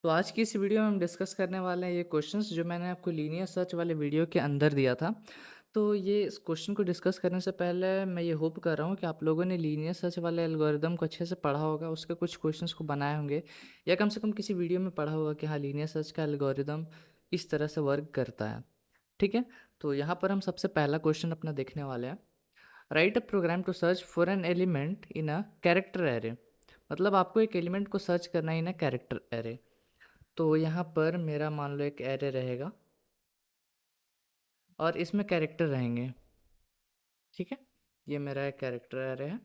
तो आज की इस वीडियो में हम डिस्कस करने वाले हैं ये क्वेश्चंस जो मैंने आपको लीनियर सर्च वाले वीडियो के अंदर दिया था। तो ये इस क्वेश्चन को डिस्कस करने से पहले मैं ये होप कर रहा हूँ कि आप लोगों ने लीनियर सर्च वाले एल्गोरिदम को अच्छे से पढ़ा होगा, उसके कुछ क्वेश्चंस को बनाए होंगे या कम से कम किसी वीडियो में पढ़ा होगा कि हाँ लीनियर सर्च का एल्गोरिदम इस तरह से वर्क करता है। ठीक है, तो यहाँ पर हम सबसे पहला क्वेश्चन अपना देखने वाले हैं। Write a program to search for an element in a character array. मतलब आपको एक एलिमेंट को सर्च करना है इन अ कैरेक्टर एरे। तो यहाँ पर मेरा मान लो एक एरे रहेगा और इसमें कैरेक्टर रहेंगे। ठीक है, ये मेरा एक कैरेक्टर एरे है।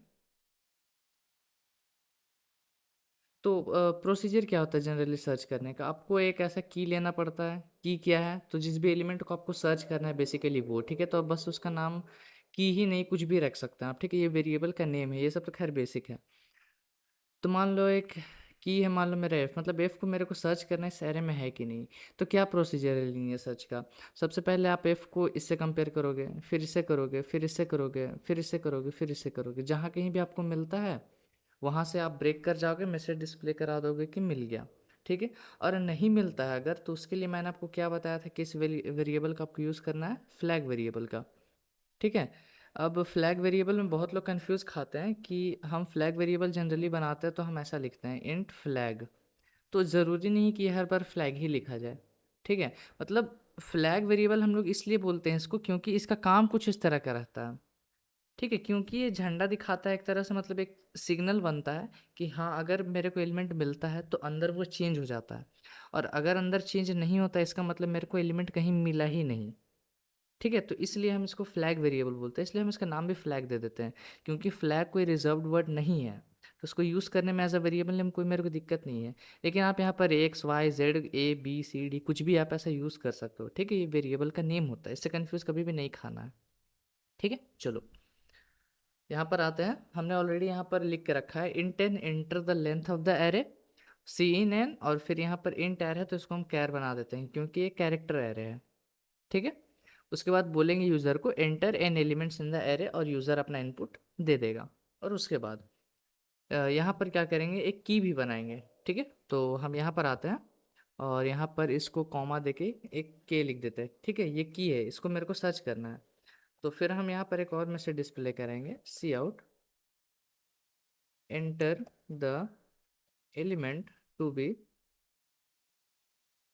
तो प्रोसीजर क्या होता है जनरली सर्च करने का? आपको एक ऐसा की लेना पड़ता है। की क्या है? तो जिस भी एलिमेंट को आपको सर्च करना है बेसिकली वो, ठीक है, तो अब बस उसका नाम की ही नहीं कुछ भी रख सकते हैं आप। ठीक है, ये वेरिएबल का नेम है, ये सब तो खैर बेसिक है। तो मान लो एक की है, मान लो मेरा एफ़, मतलब एफ़ को मेरे को सर्च करना है इस एरे में है कि नहीं। तो क्या प्रोसीजर है लीनियर सर्च का? सबसे पहले आप एफ़ को इससे कंपेयर करोगे, फिर इससे करोगे, फिर इससे करोगे, फिर इससे करोगे, फिर इससे करोगे। जहाँ कहीं भी आपको मिलता है वहाँ से आप ब्रेक कर जाओगे, मैसेज डिस्प्ले करा दोगे कि मिल गया। ठीक है, और नहीं मिलता है अगर, तो उसके लिए मैंने आपको क्या बताया था कि इस वेरिएबल का आपको यूज़ करना है, फ्लैग वेरिएबल का। ठीक है, अब फ्लैग वेरिएबल में बहुत लोग कंफ्यूज खाते हैं कि हम फ्लैग वेरिएबल जनरली बनाते हैं तो हम ऐसा लिखते हैं इंट फ्लैग। तो ज़रूरी नहीं कि हर बार फ्लैग ही लिखा जाए। ठीक है, मतलब फ्लैग वेरिएबल हम लोग इसलिए बोलते हैं इसको क्योंकि इसका काम कुछ इस तरह का रहता है। ठीक है, क्योंकि ये झंडा दिखाता है एक तरह से, मतलब एक सिग्नल बनता है कि हाँ अगर मेरे को एलिमेंट मिलता है तो अंदर वो चेंज हो जाता है, और अगर अंदर चेंज नहीं होता इसका मतलब मेरे को एलिमेंट कहीं मिला ही नहीं। ठीक है, तो इसलिए हम इसको फ्लैग वेरिएबल बोलते हैं, इसलिए हम इसका नाम भी फ्लैग दे देते हैं। क्योंकि फ्लैग कोई रिजर्व्ड वर्ड नहीं है, तो उसको यूज़ करने में एज अ वेरिएबल नेम कोई मेरे को दिक्कत नहीं है। लेकिन आप यहाँ पर X Y Z A B C D कुछ भी आप ऐसा यूज़ कर सकते हो। ठीक है, ये वेरिएबल का नेम होता है, इससे कन्फ्यूज़ कभी भी नहीं खाना है। ठीक है, चलो यहाँ पर आते हैं। हमने ऑलरेडी यहाँ पर लिख के रखा है int n enter the length of the array cin n, और फिर यहाँ पर इंट एर है तो इसको हम कैर बना देते हैं क्योंकि ये कैरेक्टर एरे है। ठीक है, उसके बाद बोलेंगे यूज़र को enter n elements in the array, और यूज़र अपना इनपुट दे देगा। और उसके बाद यहाँ पर क्या करेंगे, एक की भी बनाएंगे। ठीक है, तो हम यहाँ पर आते हैं और यहाँ पर इसको कॉमा देके एक के लिख देते हैं। ठीक है, ये की है, इसको मेरे को सर्च करना है। तो फिर हम यहाँ पर एक और मैसेज डिस्प्ले करेंगे, cout enter the element to be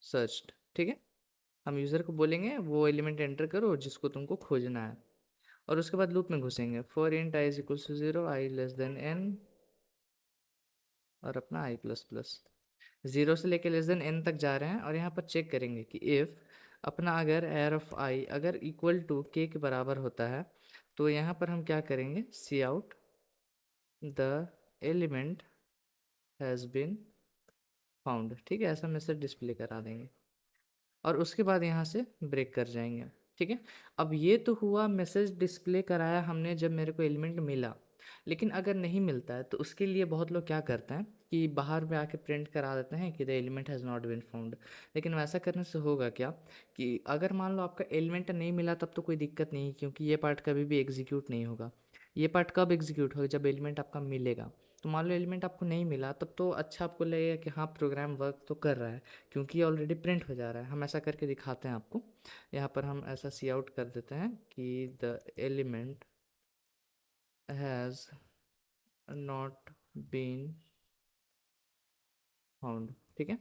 searched. ठीक है, हम यूज़र को बोलेंगे वो एलिमेंट एंटर करो जिसको तुमको खोजना है। और उसके बाद लूप में घुसेंगे, for int i is equals to zero, i less than n, और अपना आई प्लस प्लस। जीरो से लेके लेस देन एन तक जा रहे हैं, और यहाँ पर चेक करेंगे कि इफ़ अपना अगर एर ऑफ आई अगर इक्वल टू के के बराबर होता है, तो यहाँ पर हम क्या करेंगे, cout the element has been found. ठीक है, ऐसा मैसेज डिस्प्ले करा देंगे और उसके बाद यहाँ से ब्रेक कर जाएंगे। ठीक है, अब ये तो हुआ मैसेज डिस्प्ले कराया हमने जब मेरे को एलिमेंट मिला। लेकिन अगर नहीं मिलता है तो उसके लिए बहुत लोग क्या करते हैं कि बाहर में आके प्रिंट करा देते हैं कि the element has not been found. लेकिन वैसा करने से होगा क्या कि अगर मान लो आपका एलिमेंट नहीं मिला तब तो कोई दिक्कत नहीं, क्योंकि ये पार्ट कभी भी एग्जीक्यूट नहीं होगा। ये पार्ट कब एग्जीक्यूट होगा, जब एलिमेंट आपका मिलेगा। तो मान लो एलिमेंट आपको नहीं मिला तब तो अच्छा आपको लगेगा कि हाँ प्रोग्राम वर्क तो कर रहा है, क्योंकि ये ऑलरेडी प्रिंट हो जा रहा है। हम ऐसा करके दिखाते हैं आपको। यहाँ पर हम ऐसा सी आउट कर देते हैं कि the element has not been found. ठीक है,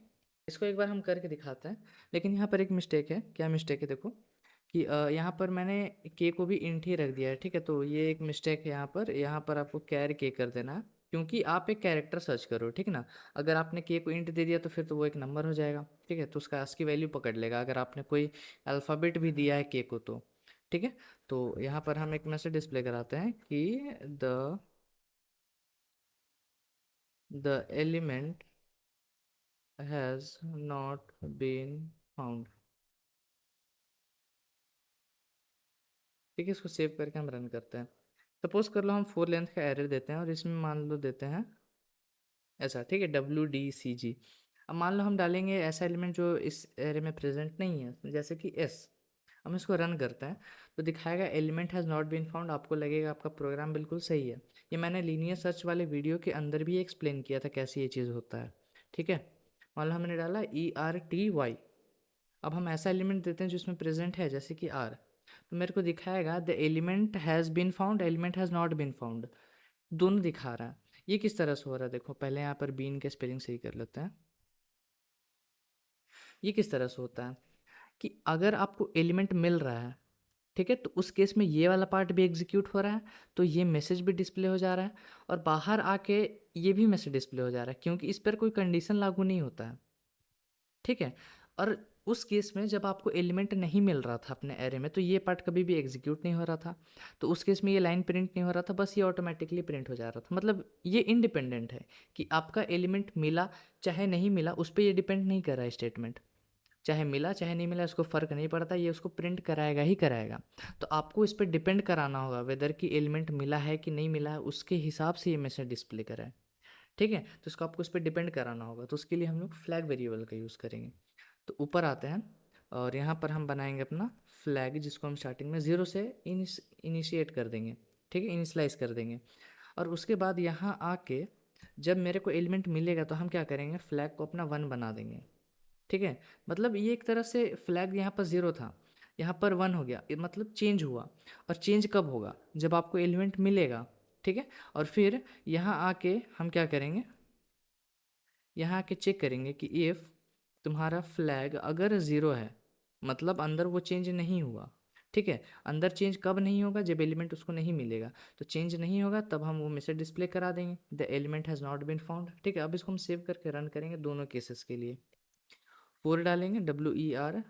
इसको एक बार हम करके दिखाते हैं। लेकिन यहाँ पर एक मिस्टेक है। क्या मिस्टेक है, देखो कि यहाँ पर मैंने के को भी इंट ही रख दिया है। ठीक है, तो ये एक मिस्टेक है यहाँ पर आपको कैर के कर देना है, क्योंकि आप एक कैरेक्टर सर्च करो। ठीक ना, अगर आपने के को इंट दे दिया तो फिर तो वो एक नंबर हो जाएगा। ठीक है, तो उसका आस्की वैल्यू पकड़ लेगा अगर आपने कोई अल्फ़ाबेट भी दिया है के को तो। ठीक है, तो यहाँ पर हम एक मैसेज डिस्प्ले कराते हैं कि the element has not been found. ठीक है, इसको सेव करके हम रन करते हैं। सपोज कर लो हम 4 लेंथ का एरर देते हैं और इसमें मान लो देते हैं ऐसा। ठीक है, WDCG। अब मान लो हम डालेंगे ऐसा एलिमेंट जो इस एरे में प्रेजेंट नहीं है, जैसे कि S। हम इसको रन करते हैं तो दिखाएगा element has not been found. आपको लगेगा आपका प्रोग्राम बिल्कुल सही है। ये मैंने लीनियर सर्च वाले वीडियो के अंदर भी एक्सप्लेन किया था कैसे ये चीज़ होता है। ठीक है, मान लो हमने डाला ERTY। अब हम ऐसा एलिमेंट देते हैं जिसमें प्रेजेंट है, जैसे कि R, तो मेरे को दिखाएगा the element has been found, element has not been found, दोनों दिखा रहा है। ये किस तरह से हो रहा है, देखो पहले यहाँ पर बीन के स्पेलिंग सही कर लेते हैं। ये किस तरह से होता है कि अगर आपको एलिमेंट मिल रहा है, ठीक है, तो उस केस में ये वाला पार्ट भी एग्जीक्यूट हो रहा है, तो ये मैसेज भी डिस्प्ले हो जा रहा है, और बाहर आके ये भी मैसेज डिस्प्ले हो जा रहा है, क्योंकि इस पर कोई कंडीशन लागू नहीं होता है, ठीक है। और उस केस में जब आपको एलिमेंट नहीं मिल रहा था अपने एरे में, तो ये पार्ट कभी भी एग्जीक्यूट नहीं हो रहा था, तो उस केस में ये लाइन प्रिंट नहीं हो रहा था, बस ये ऑटोमेटिकली प्रिंट हो जा रहा था। मतलब ये इंडिपेंडेंट है कि आपका एलिमेंट मिला चाहे नहीं मिला, उस पर ये डिपेंड नहीं कर रहा है स्टेटमेंट। चाहे मिला चाहे नहीं मिला, उसको फ़र्क नहीं पड़ता, ये उसको प्रिंट कराएगा ही कराएगा। तो आपको इस पर डिपेंड कराना होगा वेदर कि एलिमेंट मिला है कि नहीं मिला है, उसके हिसाब से ये मैसेज डिस्प्ले कराए, ठीक है। तो इसको आपको इस पर डिपेंड कराना होगा, तो उसके लिए हम लोग फ्लैग वेरिएबल का यूज़ करेंगे। तो ऊपर आते हैं और यहाँ पर हम बनाएंगे अपना फ्लैग, जिसको हम स्टार्टिंग में 0 से इनिशिएट कर देंगे, ठीक है, इनिशलाइज कर देंगे। और उसके बाद यहाँ आके जब मेरे को एलिमेंट मिलेगा तो हम क्या करेंगे, फ्लैग को अपना 1 बना देंगे, ठीक है। मतलब ये एक तरह से फ्लैग यहाँ पर 0 था, यहाँ पर 1 हो गया, ये मतलब चेंज हुआ। और चेंज कब होगा, जब आपको एलिमेंट मिलेगा, ठीक है। और फिर यहाँ आके हम क्या करेंगे, यहाँ आके चेक करेंगे कि इफ़ तुम्हारा फ्लैग अगर 0 है, मतलब अंदर वो चेंज नहीं हुआ, ठीक है। अंदर चेंज कब नहीं होगा, जब एलिमेंट उसको नहीं मिलेगा, तो चेंज नहीं होगा तब हम वो मैसेज डिस्प्ले करा देंगे the element has not been found, ठीक है। अब इसको हम सेव करके रन करेंगे दोनों केसेस के लिए। 4 डालेंगे, WERT,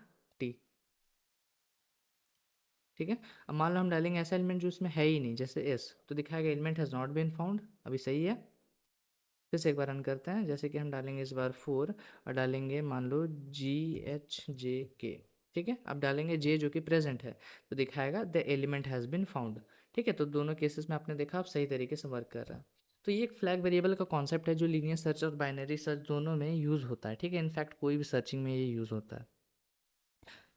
ठीक है। अब मान लो हम डालेंगे ऐसा एलिमेंट जो इसमें है ही नहीं, जैसे एस, तो दिखाएगा element has not been found, अभी सही है। फिर से एक बार रन करते हैं, जैसे कि हम डालेंगे इस बार 4 और डालेंगे मान लो GHJK, ठीक है। अब डालेंगे जे जो कि प्रेजेंट है, तो दिखाएगा the element has been found, ठीक है। तो दोनों केसेस में आपने देखा आप सही तरीके से वर्क कर रहा है। तो ये एक फ्लैग वेरिएबल का कॉन्सेप्ट है जो लीनियर सर्च और बाइनरी सर्च दोनों में यूज़ होता है, ठीक है। इनफैक्ट कोई भी सर्चिंग में ये यूज़ होता है।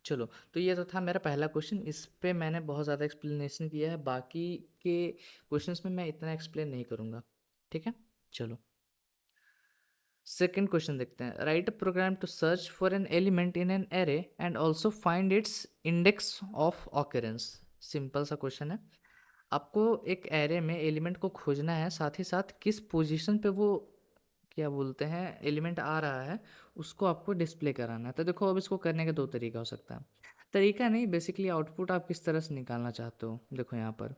चलो, तो ये तो था मेरा पहला क्वेश्चन, इस पे मैंने बहुत ज़्यादा एक्सप्लेनेशन किया है, बाकी के क्वेश्चंस में मैं इतना एक्सप्लेन नहीं करूँगा, ठीक है। चलो, सेकेंड क्वेश्चन देखते हैं। Write a program to search for an element in an array and also find its index of occurrence. Simple सा क्वेश्चन है। आपको एक एरे में एलिमेंट को खोजना है, साथ ही साथ किस पोजीशन पे वो क्या बोलते हैं एलिमेंट आ रहा है, उसको आपको डिस्प्ले कराना है। तो देखो, अब इसको करने के दो तरीका हो सकता है, तरीका नहीं, बेसिकली आउटपुट आप किस तरह से निकालना चाहते हो। देखो यहाँ पर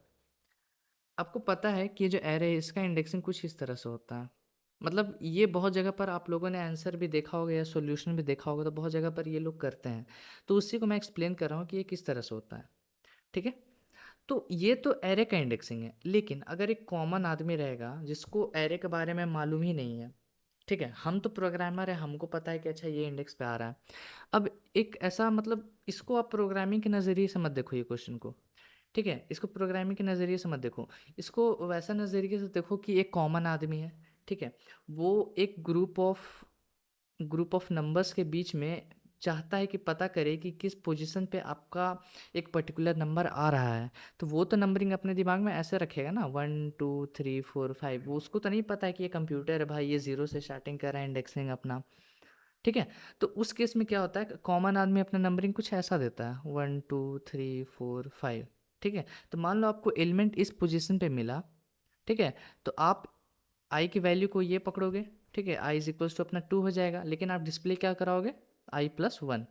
आपको पता है कि जो एरे है इसका इंडेक्सिंग कुछ इस तरह से होता है। मतलब ये बहुत जगह पर आप लोगों ने आंसर भी देखा होगा या सॉल्यूशन भी देखा होगा, तो बहुत जगह पर ये लोग करते हैं। तो उसी को मैं एक्सप्लेन कर रहा हूँ कि ये किस तरह से होता है, ठीक है। तो ये तो एरे का इंडेक्सिंग है, लेकिन अगर एक कॉमन आदमी रहेगा जिसको एरे के बारे में मालूम ही नहीं है, ठीक है, हम तो प्रोग्रामर है, हमको पता है कि अच्छा ये इंडेक्स पे आ रहा है। अब एक ऐसा मतलब इसको आप प्रोग्रामिंग के नज़रिए से मत देखो ये क्वेश्चन को, ठीक है। इसको प्रोग्रामिंग के नज़रिए से मत देखो, इसको वैसा नज़रिए से देखो कि एक कॉमन आदमी है, ठीक है। वो एक ग्रुप ऑफ नंबर्स के बीच में चाहता है कि पता करे कि किस पोजीशन पे आपका एक पर्टिकुलर नंबर आ रहा है। तो वो तो नंबरिंग अपने दिमाग में ऐसे रखेगा ना, 1 2 3 4 5, वो उसको तो नहीं पता है कि ये कंप्यूटर है भाई, ये 0 से स्टार्टिंग कर रहा है इंडेक्सिंग अपना, ठीक है। तो उस केस में क्या होता है, कॉमन आदमी अपना नंबरिंग कुछ ऐसा देता है, 1 2 3 4 5, ठीक है। तो मान लो आपको एलिमेंट इस पोजीशन पे मिला, ठीक है। तो आप आई की वैल्यू को ये पकड़ोगे, ठीक है, आई इज इक्वल्स टू अपना 2 हो जाएगा, लेकिन आप डिस्प्ले क्या कराओगे, I+1,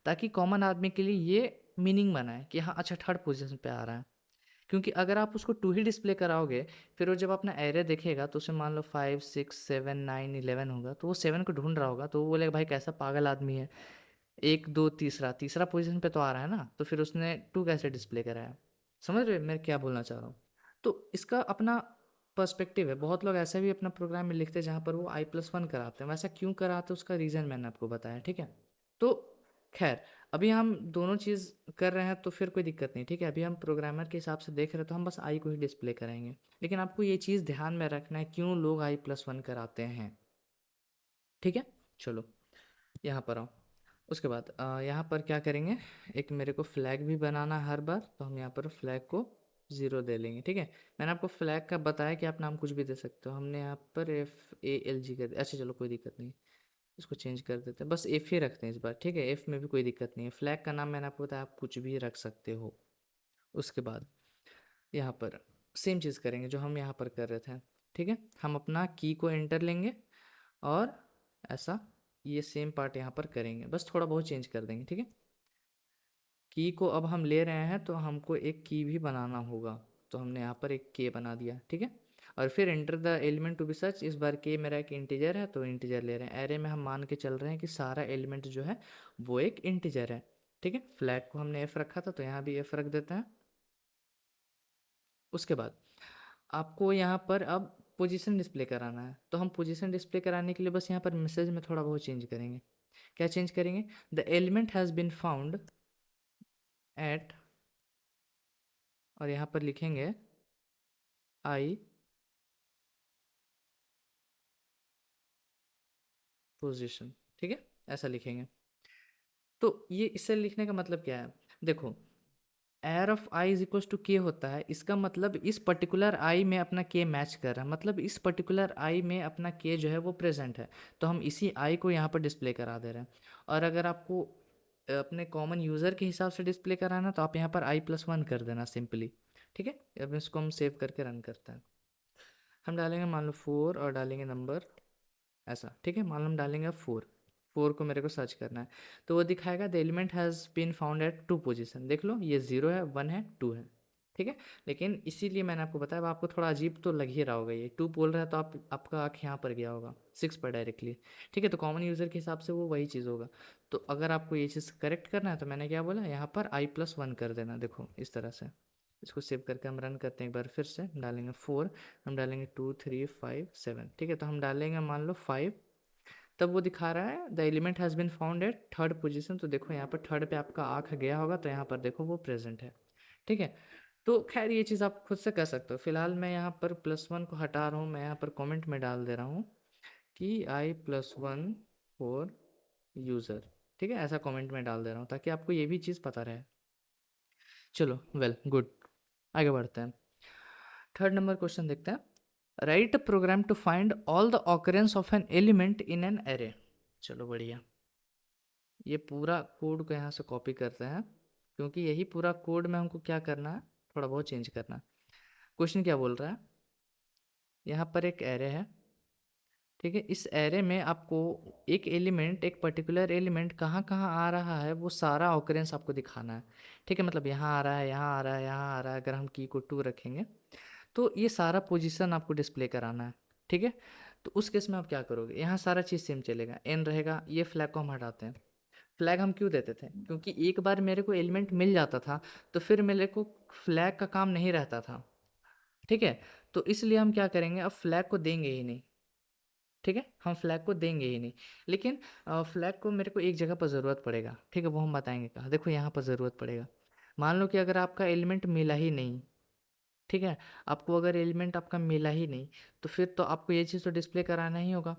ताकि कॉमन आदमी के लिए ये मीनिंग बनाए कि हाँ अच्छा थर्ड पोजीशन पे आ रहा है। क्योंकि अगर आप उसको 2 ही डिस्प्ले कराओगे, फिर वो जब अपना एरे देखेगा तो उसे मान लो 5 6 7 9 11 होगा, तो वो 7 को ढूंढ रहा होगा, तो वो बोलेगा भाई कैसा पागल आदमी है, 1 2 तीसरा तीसरा पोजीशन पे तो आ रहा है ना, तो फिर उसने 2 कैसे डिस्प्ले कराया। समझ रहे हो मैं क्या बोलना चाह रहा हूँ। तो इसका अपना पर्सपेक्टिव है, बहुत लोग ऐसा भी अपना प्रोग्राम में लिखते हैं जहाँ पर वो I+1 कराते हैं, वैसा क्यों कराते हैं उसका रीज़न मैंने आपको बताया, ठीक है। तो खैर, अभी हम दोनों चीज़ कर रहे हैं तो फिर कोई दिक्कत नहीं, ठीक है। अभी हम प्रोग्रामर के हिसाब से देख रहे हैं तो हम बस आई को ही डिस्प्ले करेंगे, लेकिन आपको ये चीज़ ध्यान में रखना है क्यों लोग I+1 कराते हैं, ठीक है। चलो, यहाँ पर आओ। उसके बाद यहाँ पर क्या करेंगे, एक मेरे को फ्लैग भी बनाना है हर बार, तो हम यहाँ पर फ्लैग को 0 दे लेंगे, ठीक है। मैंने आपको फ्लैग का बताया कि आप नाम कुछ भी दे सकते हो, हमने यहाँ पर FALG कर दिया, अच्छा चलो कोई दिक्कत नहीं। इसको चेंज कर देते हैं, बस एफ ही रखते हैं इस बार, ठीक है। एफ में भी कोई दिक्कत नहीं है, फ्लैग का नाम मैंने आपको बताया, आप कुछ भी रख सकते हो। उसके बाद यहाँ पर सेम चीज़ करेंगे जो हम यहाँ पर कर रहे थे, ठीक है। हम अपना की को एंटर लेंगे और ऐसा ये सेम पार्ट यहाँ पर करेंगे, बस थोड़ा बहुत चेंज कर देंगे, ठीक है। की को अब हम ले रहे हैं तो हमको एक की भी बनाना होगा, तो हमने यहाँ पर एक के बना दिया, ठीक है। और फिर enter the element to be सच, इस बार के मेरा एक इंटीजर है तो इंटीजर ले रहे हैं। एरे में हम मान के चल रहे हैं कि सारा एलिमेंट जो है वो एक इंटीजर है, ठीक है। फ्लैग को हमने एफ रखा था तो यहाँ भी एफ रख देते हैं। उसके बाद आपको यहाँ पर अब पोजीशन डिस्प्ले कराना है, तो हम पोजीशन डिस्प्ले कराने के लिए बस यहाँ पर मैसेज में थोड़ा बहुत चेंज करेंगे। क्या चेंज करेंगे? The element has been found at, और यहाँ पर लिखेंगे आई पोजीशन, ठीक है, ऐसा लिखेंगे। तो ये इससे लिखने का मतलब क्या है? देखो, arr of i is equal to k होता है, इसका मतलब इस पर्टिकुलर आई में अपना के मैच कर रहा है, मतलब इस पर्टिकुलर आई में अपना के जो है वो प्रेजेंट है, तो हम इसी आई को यहाँ पर डिस्प्ले करा दे रहे हैं। और अगर आपको अपने कॉमन यूज़र के हिसाब से डिस्प्ले कराना तो आप यहाँ पर i+1 कर देना सिंपली, ठीक है। अब इसको हम सेव करके रन करते हैं। हम डालेंगे मान लो 4 और डालेंगे नंबर ऐसा, ठीक है। मान लो हम डालेंगे 4, 4 को मेरे को सर्च करना है, तो वो दिखाएगा the element has been found at 2 position. देख लो, ये 0 है, 1 है, 2 है, ठीक है। लेकिन इसीलिए मैंने आपको बताया, अब आपको थोड़ा अजीब तो लग ही रहा होगा, ये 2 बोल रहा है तो आपका आँख यहाँ पर गया होगा 6 पर डायरेक्टली, ठीक है। तो कॉमन यूज़र के हिसाब से वो वही चीज़ होगा। तो अगर आपको ये चीज़ करेक्ट करना है तो मैंने क्या बोला, यहाँ पर i+1 कर देना, देखो इस तरह से। इसको सेव करके हम रन करते हैं एक बार फिर से, डालेंगे 4, हम डालेंगे 2 3 5 7, ठीक है। तो हम डालेंगे मान लो 5, तब वो दिखा रहा है the element has been found at third position. तो देखो यहाँ पर थर्ड पे आपका आँख गया होगा, तो यहाँ पर देखो वो प्रेजेंट है, ठीक है। तो खैर ये चीज़ आप खुद से कर सकते हो। फिलहाल मैं यहाँ पर +1 को हटा रहा हूँ, मैं यहाँ पर कमेंट में डाल दे रहा हूँ कि i+1 फॉर यूज़र, ठीक है, ऐसा कमेंट में डाल दे रहा हूँ ताकि आपको ये भी चीज़ पता रहे। चलो, वेल गुड, आगे बढ़ते हैं। थर्ड नंबर क्वेश्चन देखते हैं। Write a program to find all the occurrence of an element in an array. चलो बढ़िया, ये पूरा कोड को यहाँ से कॉपी करते हैं, क्योंकि यही पूरा कोड में हमको क्या करना है, थोड़ा बहुत चेंज करना है। क्वेश्चन क्या बोल रहा है, यहाँ पर एक एरे है, ठीक है। इस एरे में आपको एक एलिमेंट, एक पर्टिकुलर एलिमेंट कहाँ कहाँ आ रहा है वो सारा ऑकरेंस आपको दिखाना है, ठीक है। मतलब यहाँ आ रहा है, यहाँ आ रहा है, यहाँ आ रहा है, अगर हम की को 2 रखेंगे तो ये सारा पोजीशन आपको डिस्प्ले कराना है, ठीक है। तो उस केस में आप क्या करोगे, यहाँ सारा चीज़ सेम चलेगा, एन रहेगा। ये फ्लैग को हम हटाते हैं। फ्लैग हम क्यों देते थे, क्योंकि एक बार मेरे को एलिमेंट मिल जाता था तो फिर मेरे को फ्लैग का काम नहीं रहता था, ठीक है। तो इसलिए हम क्या करेंगे, अब फ्लैग को देंगे ही नहीं, ठीक है। हम फ्लैग को देंगे ही नहीं। लेकिन फ्लैग को मेरे को एक जगह पर ज़रूरत पड़ेगा, ठीक है, वो हम बताएंगे कहाँ। देखो यहाँ पर ज़रूरत पड़ेगा, मान लो कि अगर आपका एलिमेंट मिला ही नहीं, ठीक है, आपको अगर एलिमेंट आपका मिला ही नहीं तो फिर तो आपको ये चीज़ तो डिस्प्ले कराना ही होगा,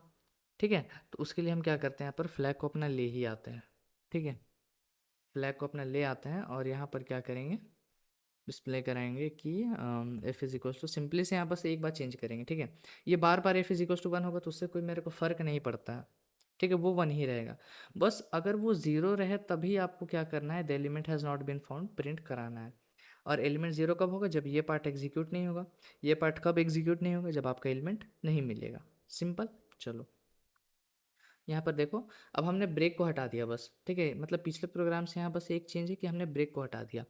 ठीक है। तो उसके लिए हम क्या करते हैं, यहाँ पर फ्लैग को अपना ले ही आते हैं, ठीक है। फ्लैग को अपना ले आते हैं और यहाँ पर क्या करेंगे, डिस्प्ले कराएंगे कि f is equals to, simply से यहाँ बस एक बार चेंज करेंगे, ठीक है। ये बार बार एफ इज इक्वल्स टू 1 होगा तो उससे कोई मेरे को फ़र्क नहीं पड़ता है, ठीक है, वो 1 ही रहेगा। बस अगर वो 0 रहे तभी आपको क्या करना है, the element has not been found print कराना है। और एलिमेंट 0 कब होगा, जब ये पार्ट एग्जीक्यूट नहीं होगा। ये पार्ट कब एग्जीक्यूट नहीं होगा, जब आपका एलिमेंट नहीं मिलेगा, सिंपल। चलो यहाँ पर देखो, अब हमने ब्रेक को हटा दिया बस, ठीक है। मतलब पिछले प्रोग्राम से यहाँ बस एक चेंज है कि हमने ब्रेक को हटा दिया।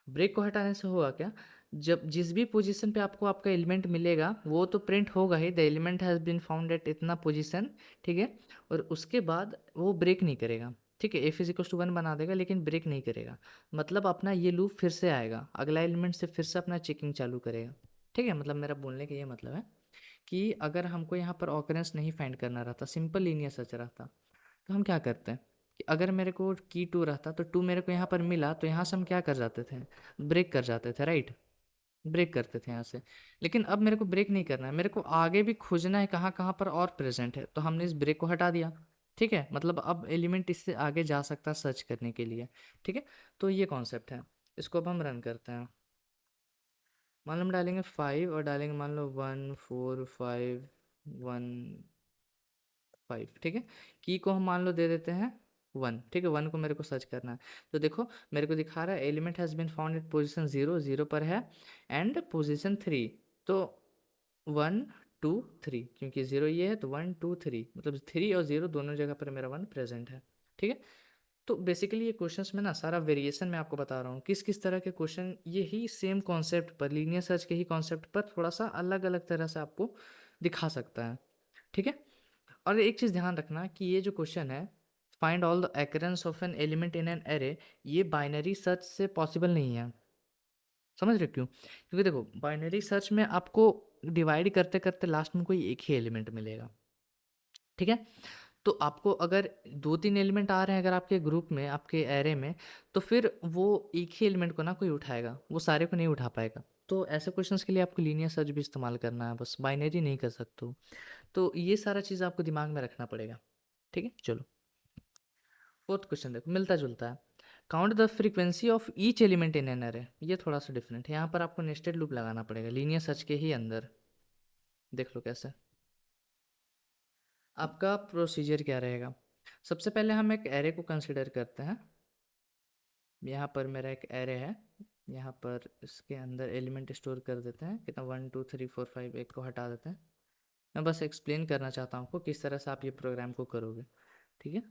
ब्रेक को हटाने से होगा क्या, जब जिस भी पोजीशन पे आपको आपका एलिमेंट मिलेगा वो तो प्रिंट होगा ही, the element has been found at इतना पोजीशन, ठीक है। और उसके बाद वो ब्रेक नहीं करेगा, ठीक है। एफ इज इक्वल टू 1 बना देगा लेकिन ब्रेक नहीं करेगा। मतलब अपना ये लूप फिर से आएगा, अगला एलिमेंट से फिर से अपना चेकिंग चालू करेगा, ठीक है। मतलब मेरा बोलने का ये मतलब है कि अगर हमको यहाँ पर ऑकरेंस नहीं फाइंड करना रहता, सिंपल लीनियर सर्च रहता, तो हम क्या करते हैं कि अगर मेरे को की 2 रहता तो 2 मेरे को यहाँ पर मिला तो यहाँ से हम क्या कर जाते थे, ब्रेक कर जाते थे, राइट। ब्रेक करते थे यहाँ से। लेकिन अब मेरे को ब्रेक नहीं करना है, मेरे को आगे भी खोजना है कहाँ कहाँ पर और प्रेजेंट है, तो हमने इस ब्रेक को हटा दिया, ठीक है। मतलब अब एलिमेंट इससे आगे जा सकता है सर्च करने के लिए, ठीक है। तो ये कॉन्सेप्ट है। इसको अब हम रन करते हैं। मान लो हम डालेंगे 5 और डालेंगे मान लो 1 4 5 1 5, ठीक है। की को हम मान लो दे देते हैं 1, ठीक है। 1 को मेरे को सर्च करना है, तो देखो मेरे को दिखा रहा है element has been found at position 0, 0 पर है, एंड पोजीशन 3। तो 1 2 3, क्योंकि 0 ये है तो 1 2 3, मतलब 3 और 0 दोनों जगह पर मेरा 1 प्रेजेंट है, ठीक है। तो बेसिकली ये क्वेश्चंस में ना सारा वेरिएशन मैं आपको बता रहा हूँ, किस किस तरह के क्वेश्चन यही सेम कॉन्सेप्ट पर, लीनियर सर्च के ही कॉन्सेप्ट पर थोड़ा सा अलग अलग तरह से आपको दिखा सकता है, ठीक है। और एक चीज़ ध्यान रखना कि ये जो क्वेश्चन है, find all the occurrence of an element in an array, ये बाइनरी सर्च से पॉसिबल नहीं है। समझ रहे हो क्यों? क्योंकि देखो बाइनरी सर्च में आपको डिवाइड करते करते लास्ट में कोई एक ही एलिमेंट मिलेगा, ठीक है। तो आपको अगर 2-3 एलिमेंट आ रहे हैं अगर आपके ग्रुप में, आपके एरे में, तो फिर वो एक ही एलिमेंट को ना कोई उठाएगा, वो सारे को नहीं उठा पाएगा। तो ऐसे क्वेश्चंस के लिए आपको लीनियर सर्च भी इस्तेमाल करना है, बस बाइनरी नहीं कर सकते हो। तो ये सारा चीज़ आपको दिमाग में रखना पड़ेगा, ठीक है। चलो फोर्थ क्वेश्चन देखो, मिलता जुलता है। Count the frequency of each element in an array, ये थोड़ा सा डिफरेंट है, यहाँ पर आपको नेस्टेड लूप लगाना पड़ेगा लीनियर सर्च के ही अंदर। देख लो कैसे आपका प्रोसीजर क्या रहेगा। सबसे पहले हम एक एरे को कंसिडर करते हैं। यहाँ पर मेरा एक एरे है, यहाँ पर इसके अंदर एलिमेंट स्टोर कर देते हैं, कितना 1 2 3 4 5, एक को हटा देते हैं। मैं बस एक्सप्लेन करना चाहता हूँ आपको किस तरह से आप ये प्रोग्राम को करोगे, ठीक है।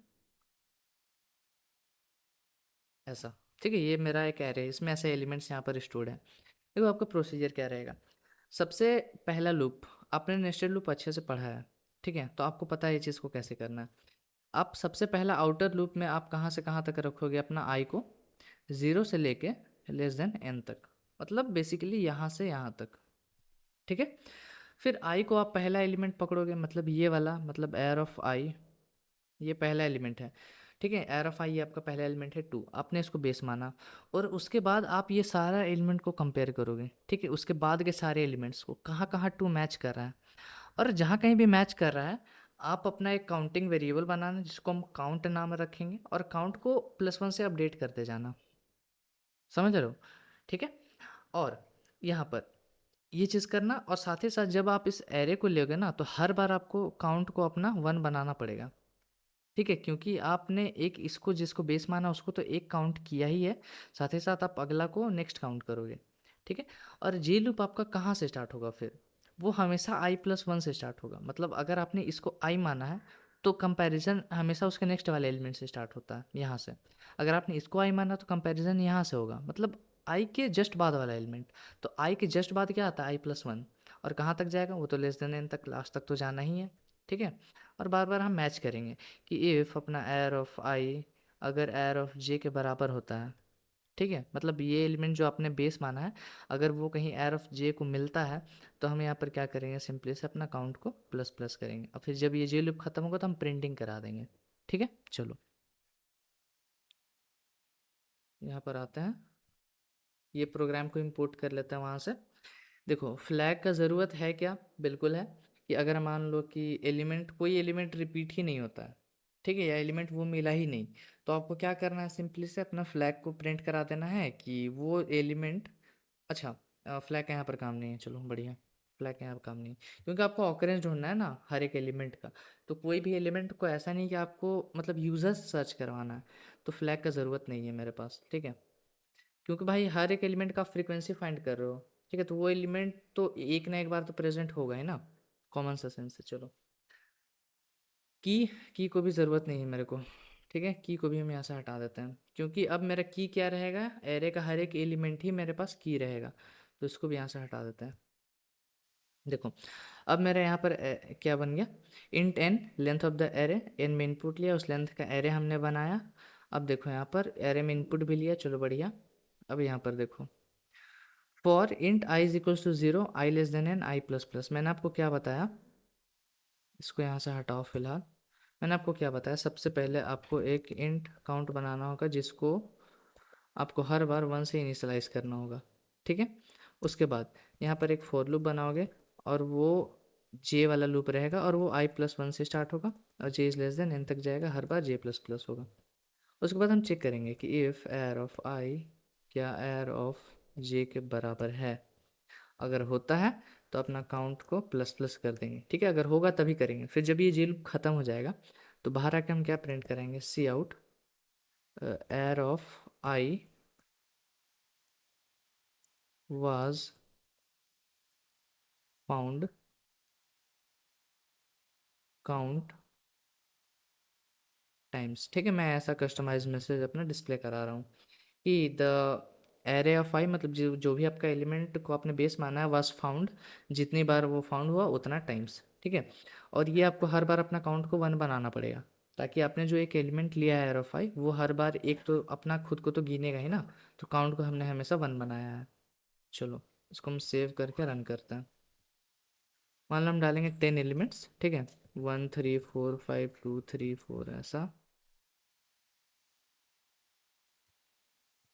ऐसा, ठीक है। ये मेरा एक एरे है, इसमें ऐसे एलिमेंट्स यहाँ पर स्टोर्ड हैं। देखो आपका प्रोसीजर क्या रहेगा। सबसे पहला लूप, आपने नेस्टेड लूप अच्छे से पढ़ा है, ठीक है, तो आपको पता है ये चीज़ को कैसे करना है। आप सबसे पहला आउटर लूप में आप कहाँ से कहाँ तक रखोगे अपना आई को, 0 से लेके लेस देन n तक, मतलब बेसिकली यहाँ से यहाँ तक, ठीक है। फिर आई को आप पहला एलिमेंट पकड़ोगे, मतलब ये वाला, मतलब एयर ऑफ आई, ये पहला एलिमेंट है, ठीक है। एयर ऑफ आई ये आपका पहला एलिमेंट है 2, आपने इसको बेस माना, और उसके बाद आप ये सारा एलिमेंट को कंपेयर करोगे, ठीक है। उसके बाद के सारे एलिमेंट्स को कहाँ कहाँ 2 मैच कर रहा है, और जहाँ कहीं भी मैच कर रहा है आप अपना एक काउंटिंग वेरिएबल बनाना जिसको हम काउंट नाम रखेंगे, और काउंट को +1 से अपडेट करते जाना। समझ रहे हो, ठीक है। और यहाँ पर ये चीज़ करना, और साथ ही साथ जब आप इस एरे को लोगे ना तो हर बार आपको काउंट को अपना 1 बनाना पड़ेगा, ठीक है। क्योंकि आपने एक इसको जिसको बेस माना उसको तो एक काउंट किया ही है, साथ ही साथ आप अगला को नेक्स्ट काउंट करोगे, ठीक है। और जे लूप आपका कहाँ से स्टार्ट होगा फिर, वो हमेशा i+1 से स्टार्ट होगा। मतलब अगर आपने इसको i माना है तो कंपैरिजन हमेशा उसके नेक्स्ट वाले एलिमेंट से स्टार्ट होता है, यहाँ से। अगर आपने इसको i माना तो कंपैरिजन यहाँ से होगा, मतलब i के जस्ट बाद वाला एलिमेंट। तो i के जस्ट बाद क्या आता है i+1, और कहाँ तक जाएगा वो तो लेस देन n तक, लास्ट तक तो जाना ही है, ठीक है। और बार बार हम मैच करेंगे कि इफ़ अपना एयर ऑफ आई अगर एयर ऑफ जे के बराबर होता है, ठीक है, मतलब ये एलिमेंट जो आपने बेस माना है अगर वो कहीं एयर ऑफ जे को मिलता है तो हम यहाँ पर क्या करेंगे, सिंपली से अपना काउंट को प्लस प्लस करेंगे, और फिर जब ये जे लूप खत्म होगा तो हम प्रिंटिंग करा देंगे, ठीक है। चलो यहाँ पर आते हैं, ये प्रोग्राम को इंपोर्ट कर लेते हैं वहाँ से। देखो फ्लैग का ज़रूरत है क्या, बिल्कुल है। कि अगर मान लो कि एलिमेंट, कोई एलिमेंट रिपीट ही नहीं होता है, ठीक है, या एलिमेंट वो मिला ही नहीं, तो आपको क्या करना है, सिंपली से अपना फ्लैग को प्रिंट करा देना है कि वो एलिमेंट, अच्छा फ्लैग का यहाँ पर काम नहीं है, चलो बढ़िया, फ्लैग का यहाँ पर काम नहीं है, क्योंकि आपको ऑकरेंस ढूंढना है ना हर एक एलिमेंट का। तो कोई भी एलिमेंट को ऐसा नहीं कि आपको मतलब यूज़र सर्च करवाना है, तो फ्लैग का ज़रूरत नहीं है मेरे पास, ठीक है। क्योंकि भाई हर एक एलिमेंट का फ्रीक्वेंसी फाइंड कर रहे हो, ठीक है, तो वो एलिमेंट तो एक ना एक बार तो प्रेजेंट होगा ही ना, कॉमन सा सेंस से। चलो की को भी ज़रूरत नहीं है मेरे को, ठीक है। की को भी हम यहाँ से हटा देते हैं, क्योंकि अब मेरा की क्या रहेगा, एरे का हर एक एलिमेंट ही मेरे पास की रहेगा, तो इसको भी यहाँ से हटा देते हैं। देखो अब मेरे यहाँ पर क्या बन गया, int n length of the array, n में इनपुट लिया, उस लेंथ का एरे हमने बनाया। अब देखो यहाँ पर एरे में इनपुट भी लिया, चलो बढ़िया। अब यहाँ पर देखो for int i is equals to 0, i less than n, i plus plus, मैंने आपको क्या बताया, इसको यहाँ से हटाओ फिलहाल। मैंने आपको क्या बताया, सबसे पहले आपको एक इंट काउंट बनाना होगा जिसको आपको हर बार 1 से इनिशियलाइज करना होगा, ठीक है। उसके बाद यहाँ पर एक फॉर लूप बनाओगे, और वो जे वाला लूप रहेगा, और वो i+1 से स्टार्ट होगा, और जे इज लेस देन एन तक जाएगा, हर बार जे प्लस प्लस होगा। उसके बाद हम चेक करेंगे कि इफ़ एयर ऑफ आई क्या एयर ऑफ जे के बराबर है, अगर होता है तो अपना काउंट को प्लस प्लस कर देंगे, ठीक है। अगर होगा तभी करेंगे, फिर जब ये लूप खत्म हो जाएगा तो बाहर आके हम क्या प्रिंट करेंगे, cout arr of i was found count times, ठीक है। मैं ऐसा कस्टमाइज मैसेज अपना डिस्प्ले करा रहा हूँ कि द एरे ऑफ आई, मतलब जो जो भी आपका एलिमेंट को आपने बेस माना है वाज फाउंड, जितनी बार वो फाउंड हुआ उतना टाइम्स, ठीक है। और ये आपको हर बार अपना काउंट को वन बनाना पड़ेगा, ताकि आपने जो एक एलिमेंट लिया है एरे ऑफ आई, वो हर बार एक तो अपना खुद को तो गिनेगा ही ना, तो काउंट को हमने हमेशा वन बनाया है। चलो इसको हम सेव करके रन करते हैं। मान लो हम डालेंगे 10 एलिमेंट्स, ठीक है, 1 3 4 5 2 3 4 ऐसा।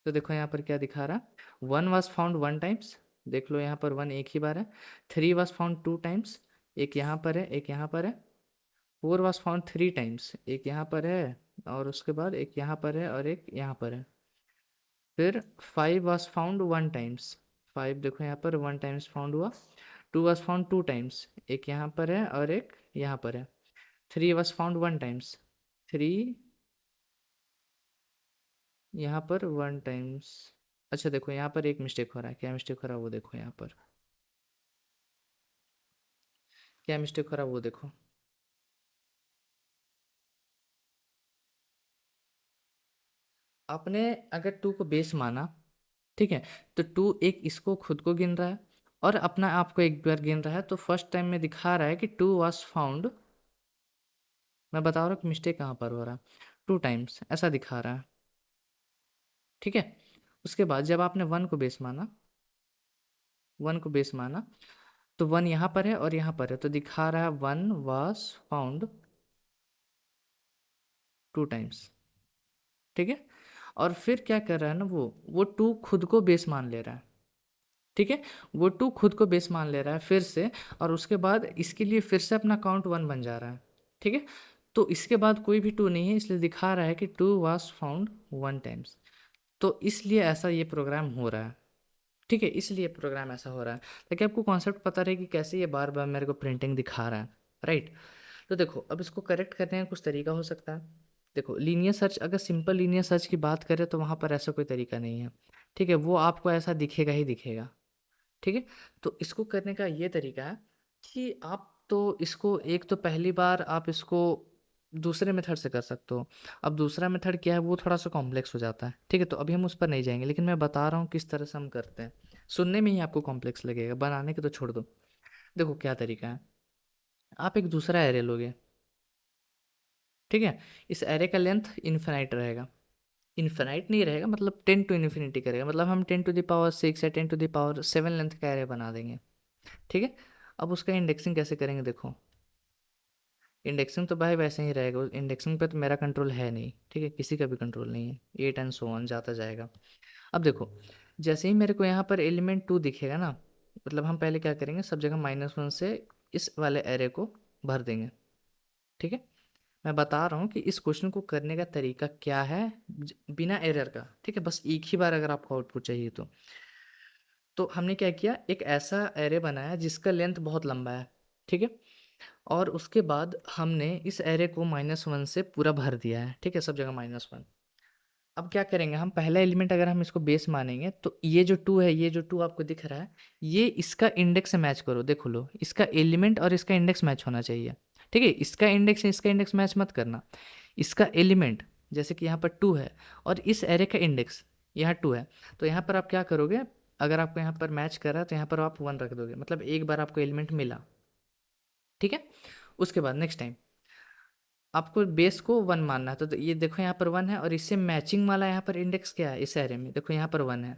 तो देखो यहाँ पर क्या दिखा रहा है, 1 was found 1 times, देख लो यहाँ पर 1 एक ही बार है। 3 was found 2 times, एक यहाँ पर है एक यहाँ पर है। 4 was found 3 times, एक यहाँ पर है और उसके बाद एक यहाँ पर है और एक यहाँ पर है। फिर 5 was found 1 times, 5 देखो यहाँ पर 1 times फाउंड हुआ। 2 was found 2 times, एक यहाँ पर है और एक यहाँ पर है। 3 was found 1 times, 3 यहाँ पर 1 times। अच्छा देखो यहाँ पर एक मिस्टेक हो रहा है, क्या मिस्टेक हो रहा है वो देखो, यहाँ पर क्या मिस्टेक हो रहा है वो देखो। आपने अगर टू को बेस माना, ठीक है, तो टू एक इसको खुद को गिन रहा है और अपना आप को एक बार गिन रहा है, तो फर्स्ट टाइम में दिखा रहा है कि 2 was found। मैं बता रहा हूँ कि मिस्टेक कहाँ पर हो रहा है, 2 times ऐसा दिखा रहा है, ठीक है। उसके बाद जब आपने वन को बेस माना, वन को बेस माना, तो वन यहाँ पर है और यहाँ पर है, तो दिखा रहा है 1 was found 2 times, ठीक है। और फिर क्या कर रहा है ना, वो टू खुद को बेस मान ले रहा है, ठीक है। वो टू खुद को बेस मान ले रहा है फिर से, और उसके बाद इसके लिए फिर से अपना काउंट वन बन जा रहा है, ठीक है। तो इसके बाद कोई भी टू नहीं है, इसलिए दिखा रहा है कि 2 was found 1 times। तो इसलिए ऐसा ये प्रोग्राम हो रहा है, ठीक है, इसलिए प्रोग्राम ऐसा हो रहा है, ताकि आपको कॉन्सेप्ट पता रहे कि कैसे ये बार बार मेरे को प्रिंटिंग दिखा रहा है, राइट। तो देखो अब इसको करेक्ट करने का कुछ तरीका हो सकता है। देखो लीनियर सर्च, अगर सिंपल लीनियर सर्च की बात करें तो वहाँ पर ऐसा कोई तरीका नहीं है, ठीक है, वो आपको ऐसा दिखेगा ही दिखेगा, ठीक है। तो इसको करने का ये तरीका है कि आप तो इसको एक तो पहली बार आप इसको दूसरे मेथड से कर सकते हो। अब दूसरा मेथड क्या है, वो थोड़ा सा कॉम्प्लेक्स हो जाता है, ठीक है, तो अभी हम उस पर नहीं जाएंगे, लेकिन मैं बता रहा हूँ किस तरह से हम करते हैं। सुनने में ही आपको कॉम्प्लेक्स लगेगा, बनाने के तो छोड़ दो। देखो क्या तरीका है, आप एक दूसरा एरे लोगे, ठीक है। इस एरे का लेंथ इन्फिनाइट रहेगा, इन्फिनाइट नहीं रहेगा, मतलब 10 to इन्फिनिटी करेगा, मतलब हम 10 to the power 6 या 10 to the power 7 लेंथ का एरे बना देंगे, ठीक है। अब उसका इंडेक्सिंग कैसे करेंगे, देखो इंडेक्सिंग तो भाई वैसे ही रहेगा, इंडेक्सिंग पे तो मेरा कंट्रोल है नहीं, ठीक है, किसी का भी कंट्रोल नहीं है, 8 and so on जाता जाएगा। अब देखो जैसे ही मेरे को यहाँ पर एलिमेंट 2 दिखेगा ना, मतलब हम पहले क्या करेंगे, सब जगह -1 से इस वाले एरे को भर देंगे, ठीक है। मैं बता रहा हूँ कि इस क्वेश्चन को करने का तरीका क्या है, बिना एरर का, ठीक है, बस एक ही बार अगर आपको आउटपुट चाहिए तो हमने क्या किया, एक ऐसा एरे बनाया जिसका लेंथ बहुत लंबा है, ठीक है। और उसके बाद हमने इस एरे को -1 से पूरा भर दिया है, ठीक है, सब जगह -1। अब क्या करेंगे, हम पहला एलिमेंट अगर हम इसको बेस मानेंगे, तो ये जो टू है, ये जो टू आपको दिख रहा है, ये इसका इंडेक्स से मैच करो, देखो लो इसका एलिमेंट और इसका इंडेक्स मैच होना चाहिए, ठीक है। इसका इंडेक्स मैच मत करना, इसका एलिमेंट, जैसे कि यहाँ पर 2 है और इस एरे का इंडेक्स यहाँ 2 है, तो यहाँ पर आप क्या करोगे, अगर आपको यहाँ पर मैच कर रहा है तो यहाँ पर आप 1 रख दोगे, मतलब एक बार आपको एलिमेंट मिला, ठीक है। उसके बाद नेक्स्ट टाइम आपको बेस को 1 मानना है, तो ये देखो यहाँ पर 1 है और इससे मैचिंग वाला यहाँ पर इंडेक्स क्या है, इस एरे में देखो यहाँ पर 1 है,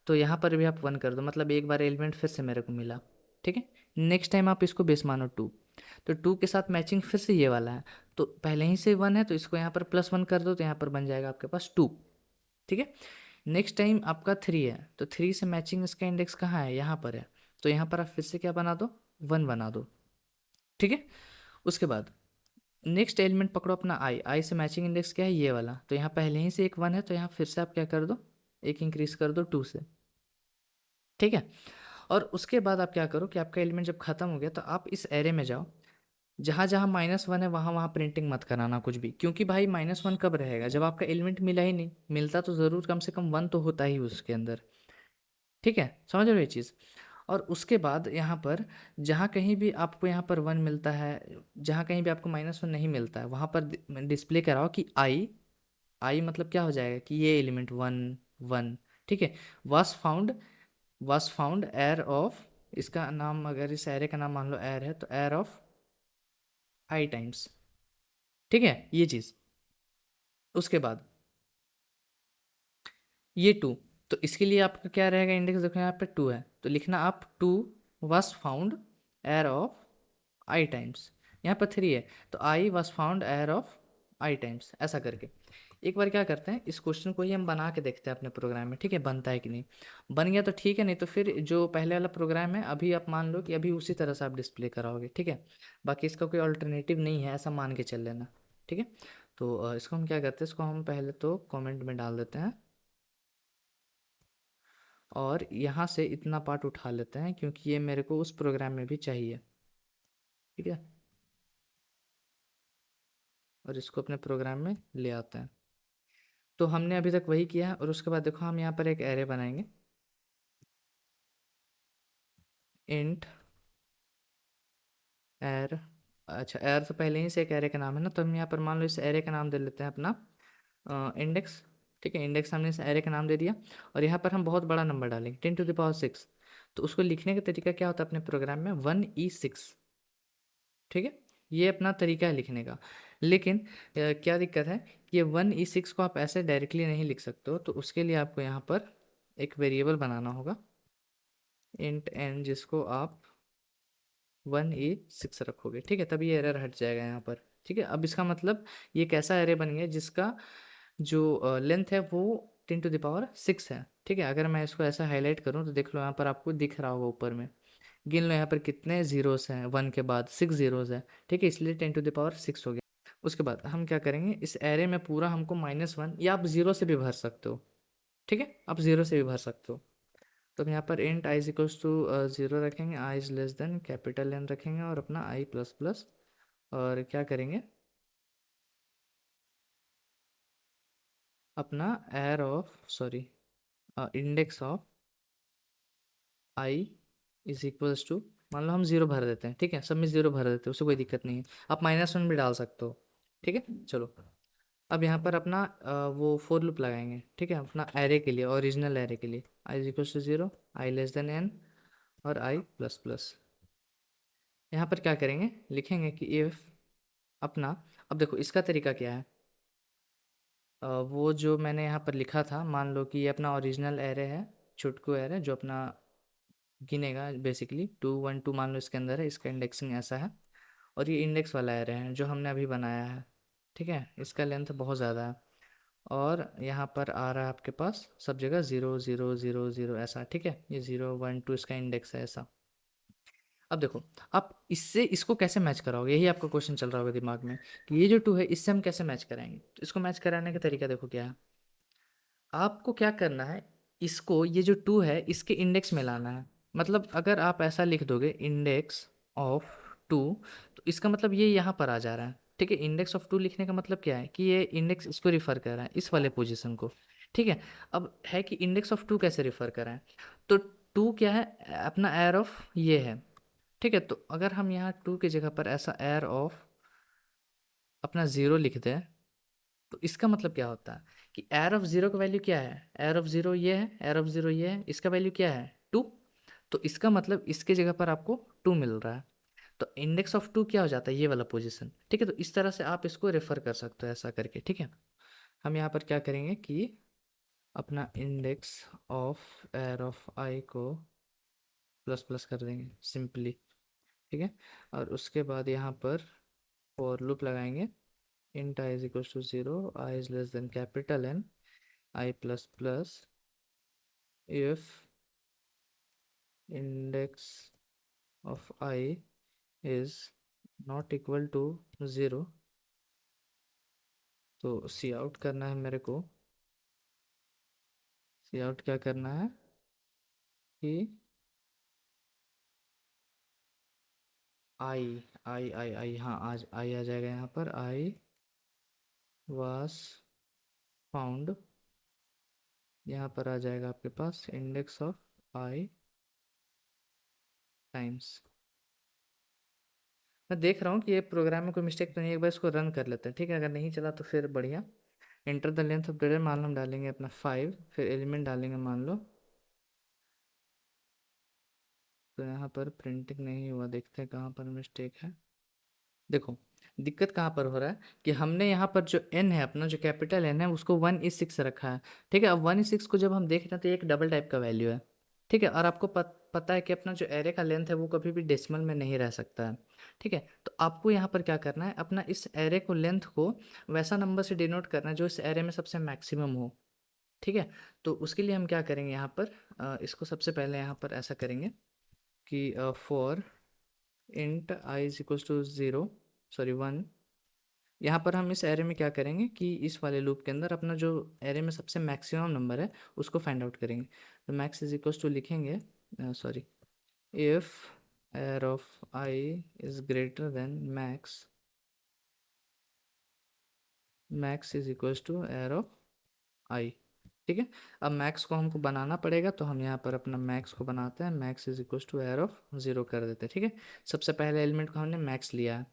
तो यहाँ पर भी आप 1 कर दो, मतलब एक बार एलिमेंट फिर से मेरे को मिला, ठीक है। नेक्स्ट टाइम आप इसको बेस मानो 2, तो 2 के साथ मैचिंग फिर से ये वाला है, तो पहले ही से 1 है तो इसको यहाँ पर +1 कर दो, तो यहाँ पर बन जाएगा आपके पास 2, ठीक है। नेक्स्ट टाइम आपका 3 है, तो 3 से मैचिंग इसका इंडेक्स कहाँ है, यहाँ पर है, तो यहाँ पर आप फिर से क्या बना दो, 1 बना दो, ठीक है। उसके बाद नेक्स्ट एलिमेंट पकड़ो अपना आई, आई से मैचिंग इंडेक्स क्या है, ये वाला, तो यहाँ पहले ही से एक 1 है, तो यहाँ फिर से आप क्या कर दो, एक इंक्रीज कर दो 2 से, ठीक है। और उसके बाद आप क्या करो कि आपका एलिमेंट जब खत्म हो गया तो आप इस एरे में जाओ, जहाँ जहाँ -1 है वहाँ वहाँ प्रिंटिंग मत कराना कुछ भी, क्योंकि भाई -1 कब रहेगा जब आपका एलिमेंट मिला ही नहीं, मिलता तो ज़रूर कम से कम 1 तो होता ही उसके अंदर। ठीक है, समझ रहे हो ये चीज़। और उसके बाद यहाँ पर जहाँ कहीं भी आपको यहाँ पर 1 मिलता है, जहाँ कहीं भी आपको -1 नहीं मिलता है वहाँ पर डिस्प्ले कराओ कि आई मतलब क्या हो जाएगा कि ये एलिमेंट 1 1। ठीक है, वास फाउंड, वास फाउंड एर ऑफ, इसका नाम अगर इस एरे का नाम मान लो एर है तो एर ऑफ आई टाइम्स। ठीक है, ये चीज़। उसके बाद ये 2, तो इसके लिए आपका क्या रहेगा, इंडेक्स देखो यहाँ पे 2 है तो लिखना आप 2 वाज फाउंड एर ऑफ आई टाइम्स। यहाँ पर 3 है तो आई वाज फाउंड एर ऑफ आई टाइम्स, ऐसा करके। एक बार क्या करते हैं, इस क्वेश्चन को ही हम बना के देखते हैं अपने प्रोग्राम में, ठीक है, बनता है कि नहीं। बन गया तो ठीक है, नहीं तो फिर जो पहले वाला प्रोग्राम है अभी आप मान लो कि अभी उसी तरह से आप डिस्प्ले कराओगे। ठीक है, बाकी इसका कोई अल्टरनेटिव नहीं है, ऐसा मान के चल लेना। ठीक है, तो इसको हम क्या करते हैं, इसको हम पहले तो कमेंट में डाल देते हैं और यहाँ से इतना पार्ट उठा लेते हैं क्योंकि ये मेरे को उस प्रोग्राम में भी चाहिए। ठीक है, और इसको अपने प्रोग्राम में ले आते हैं। तो हमने अभी तक वही किया है और उसके बाद देखो हम यहाँ पर एक एरे बनाएंगे, इंट एर। अच्छा, एर तो पहले ही से एक एरे का नाम है ना, तो हम यहाँ पर मान लो इस एरे का नाम दे लेते हैं अपना इंडेक्स। ठीक है, इंडेक्स हमने इस एरे का नाम दे दिया और यहाँ पर हम बहुत बड़ा नंबर डालेंगे 10⁶। तो उसको लिखने का तरीका क्या होता है अपने प्रोग्राम में, 1e6। ठीक है, ये अपना तरीका है लिखने का। लेकिन क्या दिक्कत है कि ये 1e6 को आप ऐसे डायरेक्टली नहीं लिख सकते हो, तो उसके लिए आपको यहाँ पर एक वेरिएबल बनाना होगा इंट एन, जिसको आप 1e6 रखोगे। ठीक है, तभी ये एरर हट जाएगा यहाँ पर। ठीक है, अब इसका मतलब ये कैसा एरे बन गया जिसका जो लेंथ है वो 10⁶ है। ठीक है, अगर मैं इसको ऐसा हाईलाइट करूँ तो देख लो यहाँ पर आपको दिख रहा होगा ऊपर में, गिन लो यहाँ पर कितने जीरोस हैं, 1 के बाद 6 जीरोस है। ठीक है, इसलिए 10⁶ हो गया। उसके बाद हम क्या करेंगे, इस एरे में पूरा हमको -1, या आप जीरो से भी भर सकते हो। ठीक है, आप जीरो से भी भर सकते हो। तो हम यहाँ पर int i is equals to 0 रखेंगे, i is less than capital n रखेंगे और अपना आई प्लस प्लस, और क्या करेंगे अपना arr of sorry index of i is equals to, मान लो हम 0 भर देते हैं। ठीक है, सब में 0 भर देते हैं, उससे कोई दिक्कत नहीं है, आप -1 भी डाल सकते हो। ठीक है, चलो अब यहाँ पर अपना वो फोर लूप लगाएंगे। ठीक है, अपना एरे के लिए, ओरिजिनल एरे के लिए, i is equals to 0, i less than n और आई प्लस प्लस। यहाँ पर क्या करेंगे, लिखेंगे कि इफ़ अपना, अब देखो इसका तरीका क्या है, वो जो मैंने यहाँ पर लिखा था, मान लो कि ये अपना ओरिजिनल एरे है, छुटकू एरे जो अपना गिनेगा बेसिकली 2 1 2, मान लो इसके अंदर है, इसका इंडेक्सिंग ऐसा है। और ये इंडेक्स वाला एरे है जो हमने अभी बनाया है। ठीक है, इसका लेंथ बहुत ज़्यादा है और यहाँ पर आ रहा है आपके पास सब जगह 0 0 0 0 ऐसा। ठीक है, ये 0 1 2 इसका इंडेक्स है ऐसा। अब देखो, आप इससे इसको कैसे मैच कराओगे, यही आपका क्वेश्चन चल रहा होगा दिमाग में कि ये जो 2 है इससे हम कैसे मैच कराएंगे। तो इसको मैच कराने का तरीका देखो क्या है, आपको क्या करना है, इसको ये जो 2 है इसके इंडेक्स में लाना है। मतलब अगर आप ऐसा लिख दोगे इंडेक्स ऑफ 2, तो इसका मतलब ये यहाँ पर आ जा रहा है। ठीक है, इंडेक्स ऑफ 2 लिखने का मतलब क्या है कि ये इंडेक्स इसको रिफ़र कर रहा है, इस वाले पोजीशन को। ठीक है, अब है कि इंडेक्स ऑफ 2 कैसे रिफ़र कर रहा है, तो 2 क्या है, अपना एयर ऑफ ये है। ठीक है, तो अगर हम यहाँ 2 की जगह पर ऐसा एयर ऑफ अपना 0 लिख दें, तो इसका मतलब क्या होता है कि एयर ऑफ 0 का वैल्यू क्या है, एयर ऑफ 0 ये है, एयर ऑफ 0 ये है, इसका वैल्यू क्या है 2। तो इसका मतलब इसके जगह पर आपको 2 मिल रहा है, तो इंडेक्स ऑफ 2 क्या हो जाता है, ये वाला पोजीशन। ठीक है, तो इस तरह से आप इसको रेफर कर सकते हो ऐसा करके। ठीक है, हम यहाँ पर क्या करेंगे कि अपना इंडेक्स ऑफ एयर ऑफ आई को प्लस प्लस कर देंगे सिंपली। ठीक है, और उसके बाद यहाँ पर फॉर लूप लगाएंगे int I is equals to 0, I is less than capital N, I plus plus if index of I is not equal to 0, तो सी आउट करना है मेरे को। सी आउट क्या करना है कि आई आई, हाँ आज आई आ जाएगा यहाँ पर। आई वाज फाउंड, यहाँ पर आ जाएगा आपके पास इंडेक्स ऑफ आई टाइम्स। मैं देख रहा हूँ कि ये प्रोग्राम में कोई मिस्टेक तो नहीं है, एक बार इसको रन कर लेते हैं, ठीक है? अगर नहीं चला तो फिर बढ़िया। Enter the length of greater, मान लो हम डालेंगे अपना 5, फिर एलिमेंट डालेंगे मान लो। तो यहाँ पर प्रिंटिंग नहीं हुआ, देखते हैं कहाँ पर मिस्टेक है। देखो दिक्कत कहाँ पर हो रहा है कि हमने यहाँ पर जो n है अपना, जो कैपिटल n है, उसको 1:6 रखा है। ठीक है, अब 1:6 को जब हम देख रहे हैं तो ये एक डबल टाइप का वैल्यू है। ठीक है, और आपको पता है कि अपना जो एरे का लेंथ है वो कभी भी डेसिमल में नहीं रह सकता है। ठीक है, तो आपको यहाँ पर क्या करना है, अपना इस एरे को, लेंथ को वैसा नंबर से डिनोट करना है जो इस एरे में सबसे मैक्सिमम हो। ठीक है, तो उसके लिए हम क्या करेंगे यहाँ पर, इसको सबसे पहले यहाँ पर ऐसा करेंगे कि for int i is equals to 0, sorry 1। यहाँ पर हम इस एरे में क्या करेंगे कि इस वाले लूप के अंदर अपना जो एरे में सबसे मैक्सिमम नंबर है उसको फाइंड आउट करेंगे। तो मैक्स इज इक्वल्स टू लिखेंगे, sorry, if arr of i is greater than max, max is equals to arr of i. ठीक है, अब मैक्स को हमको बनाना पड़ेगा, तो हम यहाँ पर अपना मैक्स को बनाते हैं। Max is equals to arr of 0 कर देते हैं। ठीक है, सबसे पहले एलिमेंट को हमने मैक्स लिया है।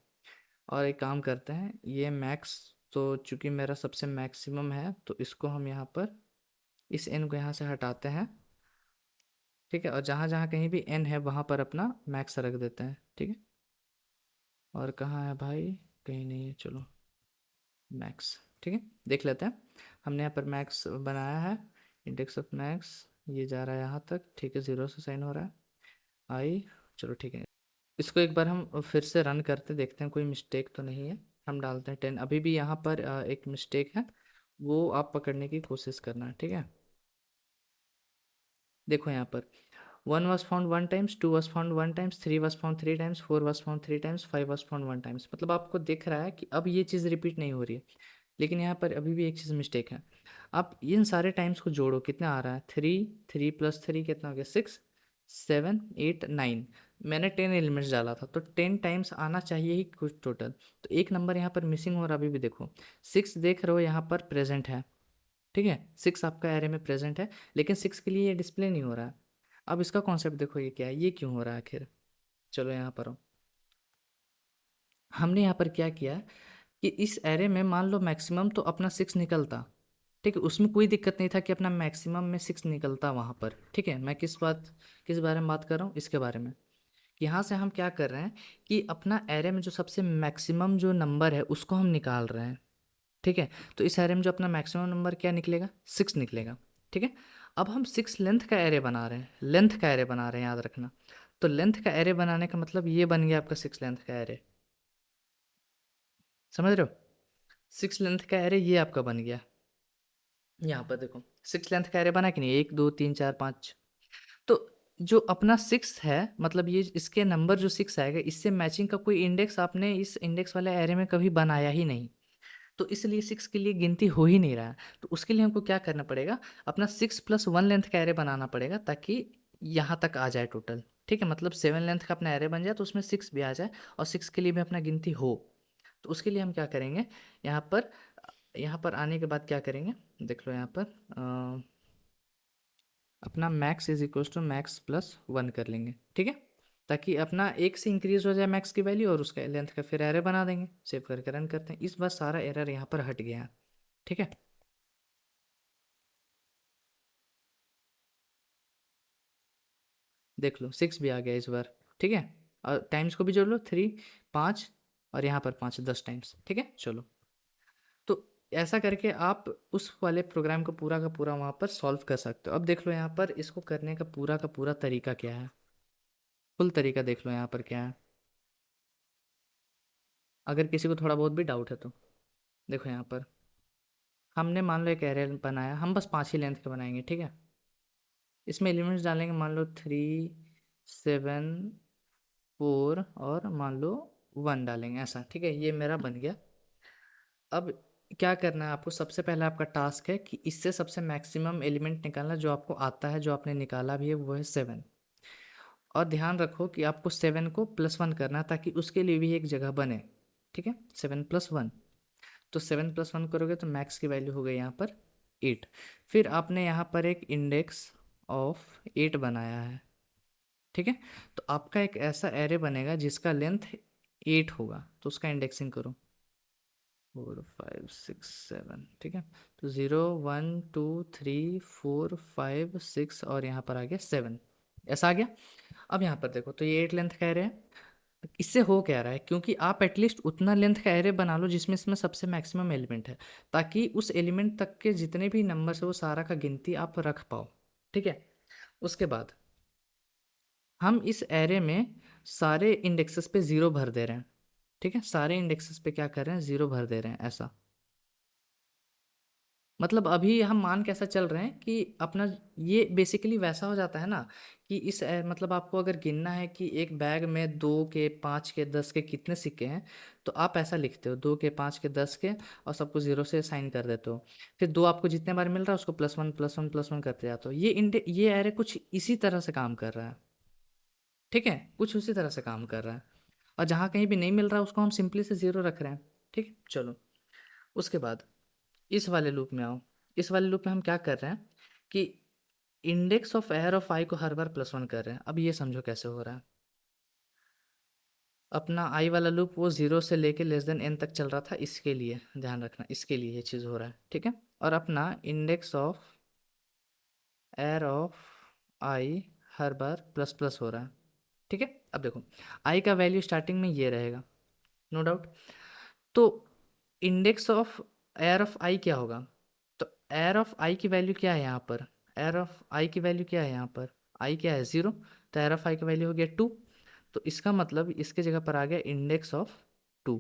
और एक काम करते हैं, ये मैक्स तो चूंकि मेरा सबसे मैक्सिमम है तो इसको हम यहाँ पर इस एन को यहाँ से हटाते हैं। ठीक है, और जहाँ जहाँ कहीं भी एन है वहाँ पर अपना मैक्स रख देते हैं। ठीक है, और कहाँ है भाई, कहीं नहीं है, चलो मैक्स। ठीक है, देख लेते हैं। हमने यहाँ पर मैक्स बनाया है, इंडेक्स ऑफ मैक्स, ये जा रहा है यहाँ तक। ठीक है, 0 से साइन हो रहा है आई। चलो ठीक है, इसको एक बार हम फिर से रन करते देखते हैं कोई मिस्टेक तो नहीं है। हम डालते हैं 10, अभी भी यहाँ पर एक मिस्टेक है, वो आप पकड़ने की कोशिश करना। ठीक है, देखो यहाँ पर 1 was found 1 times, 2 was found 1 times, 3 was found 3 times, 4 was found 3 times, 5 was found 1 times। मतलब आपको दिख रहा है कि अब ये चीज़ रिपीट नहीं हो रही है, लेकिन यहाँ पर अभी भी एक चीज़ मिस्टेक है। आप इन सारे टाइम्स को जोड़ो, कितना आ रहा है, 3 3 + 3 कितना हो गया, 6 7 8 9। मैंने 10 एलिमेंट्स डाला था तो 10 टाइम्स आना चाहिए ही कुछ टोटल। तो एक नंबर यहाँ पर मिसिंग हो रहा है, अभी भी देखो 6 देख रहे हो यहाँ पर प्रेजेंट है। ठीक है, 6 आपका एरे में प्रेजेंट है, लेकिन 6 के लिए ये डिस्प्ले नहीं हो रहा है। अब इसका कॉन्सेप्ट देखो, ये क्या है, ये क्यों हो रहा है आखिर। चलो यहाँ पर आओ। हमने यहाँ पर क्या किया कि इस एरे में मान लो मैक्सिमम तो अपना 6 निकलता। ठीक है, उसमें कोई दिक्कत नहीं था कि अपना मैक्सिमम में 6 निकलता वहाँ पर। ठीक है, मैं किस बारे में बात कर रहा हूँ, इसके बारे में। यहाँ से हम क्या कर रहे हैं कि अपना एरे में जो सबसे मैक्सिमम जो नंबर है उसको हम निकाल रहे हैं। ठीक है, तो इस एरे में जो अपना मैक्सिमम नंबर क्या निकलेगा, 6 निकलेगा। ठीक है, अब हम 6 लेंथ का एरे बना रहे हैं, लेंथ का एरे बना रहे हैं, याद रखना। तो लेंथ का एरे बनाने का मतलब ये बन गया आपका 6 लेंथ का एरे। समझ रहे हो, 6 लेंथ का एरे ये आपका बन गया। यहाँ पर देखो 6 लेंथ का एरे बना कि नहीं, 1 2 3 4 5। तो जो अपना 6 है, मतलब ये इसके नंबर जो 6 आएगा, इससे मैचिंग का कोई इंडेक्स आपने इस इंडेक्स वाले एरे में कभी बनाया ही नहीं। तो इसलिए 6 के लिए गिनती हो ही नहीं रहा है। तो उसके लिए हमको क्या करना पड़ेगा, अपना 6 + 1 लेंथ का एरे बनाना पड़ेगा, ताकि यहाँ तक आ जाए टोटल। ठीक है, मतलब 7 लेंथ का अपना एरे बन जाए तो उसमें 6 भी आ जाए, और 6 के लिए भी अपना गिनती हो। तो उसके लिए हम क्या करेंगे, यहाँ पर यहाँ पर आने के बाद क्या करेंगे, देख लो यहाँ पर अपना max is equals to max plus 1 कर लेंगे। ठीक है, ताकि अपना एक से इंक्रीज हो जाए मैक्स की वैल्यू, और उसका लेंथ का फिर एरे बना देंगे। सेव करके रन करते हैं, इस बार सारा एरर यहाँ पर हट गया है। ठीक है, देख लो 6 भी आ गया इस बार। ठीक है, और टाइम्स को भी जोड़ लो, 3 5, और यहाँ पर 5, 10 टाइम्स। ठीक है, चलो। तो ऐसा करके आप उस वाले प्रोग्राम को पूरा का पूरा वहाँ पर सॉल्व कर सकते हो। अब देख लो यहाँ पर इसको करने का पूरा तरीका क्या है, फुल तरीका देख लो यहाँ पर क्या है, अगर किसी को थोड़ा बहुत भी डाउट है तो। देखो यहाँ पर हमने मान लो एक एरे बनाया, हम बस 5 ही लेंथ के बनाएंगे। ठीक है, इसमें एलिमेंट्स डालेंगे, मान लो 3 7 4, और मान लो 1 डालेंगे, ऐसा। ठीक है, ये मेरा बन गया। अब क्या करना है आपको, सबसे पहले आपका टास्क है कि इससे सबसे मैक्सिमम एलिमेंट निकालना जो आपको आता है, जो आपने निकाला भी है, वो है 7। और ध्यान रखो कि आपको 7 को +1 करना है ताकि उसके लिए भी एक जगह बने। ठीक है, 7 + 1, तो 7 + 1 करोगे तो मैक्स की वैल्यू हो गई यहाँ पर 8। फिर आपने यहाँ पर एक इंडेक्स ऑफ 8 बनाया है। ठीक है, तो आपका एक ऐसा एरे बनेगा जिसका लेंथ 8 होगा, तो उसका इंडेक्सिंग करो 4 5 6 7। ठीक है, तो 0 1 2 3 4 5 6 और यहाँ पर आ गया 7, ऐसा आ गया। अब यहाँ पर देखो तो ये 8 लेंथ का एरे है। इससे हो क्या रहा है, क्योंकि आप एटलीस्ट उतना लेंथ का एरे बना लो जिसमें इसमें सबसे मैक्सिमम एलिमेंट है, ताकि उस एलिमेंट तक के जितने भी नंबर है वो सारा का गिनती आप रख पाओ। ठीक है, उसके बाद हम इस एरे में सारे इंडेक्सेस पे ज़ीरो भर दे रहे हैं। ठीक है, सारे इंडेक्सेस पे क्या कर रहे हैं, ज़ीरो भर दे रहे हैं ऐसा। मतलब अभी हम मान कैसा चल रहे हैं कि अपना ये बेसिकली वैसा हो जाता है ना कि मतलब आपको अगर गिनना है कि एक बैग में 2 के 5 के 10 के कितने सिक्के हैं, तो आप ऐसा लिखते हो 2 के 5 के 10 के और सबको जीरो से साइन कर देते हो। फिर दो आपको जितने बार मिल रहा है उसको +1 +1 +1 करते जाते हो। ये एरे कुछ इसी तरह से काम कर रहा है। ठीक है, कुछ उसी तरह से काम कर रहा है। और जहाँ कहीं भी नहीं मिल रहा है उसको हम सिंपली से ज़ीरो रख रहे हैं। ठीक है, चलो उसके बाद इस वाले लूप में आओ। इस वाले लूप में हम क्या कर रहे हैं कि इंडेक्स ऑफ एयर ऑफ आई को हर बार +1 कर रहे हैं। अब ये समझो कैसे हो रहा है। अपना आई वाला लूप वो 0 से लेके n तक चल रहा था, इसके लिए ध्यान रखना, इसके लिए ये चीज़ हो रहा है। ठीक है, और अपना index of air of I her bar plus plus हो रहा है। ठीक है, अब देखो आई का वैल्यू स्टार्टिंग में ये रहेगा, नो डाउट। तो इंडेक्स ऑफ एयर ऑफ आई क्या होगा, तो एयर ऑफ आई की वैल्यू क्या है यहाँ पर, एयर ऑफ आई की वैल्यू क्या है यहाँ पर, आई क्या है 0, तो एयर ऑफ आई की वैल्यू हो गया 2। तो इसका मतलब इसके जगह पर आ गया इंडेक्स ऑफ 2।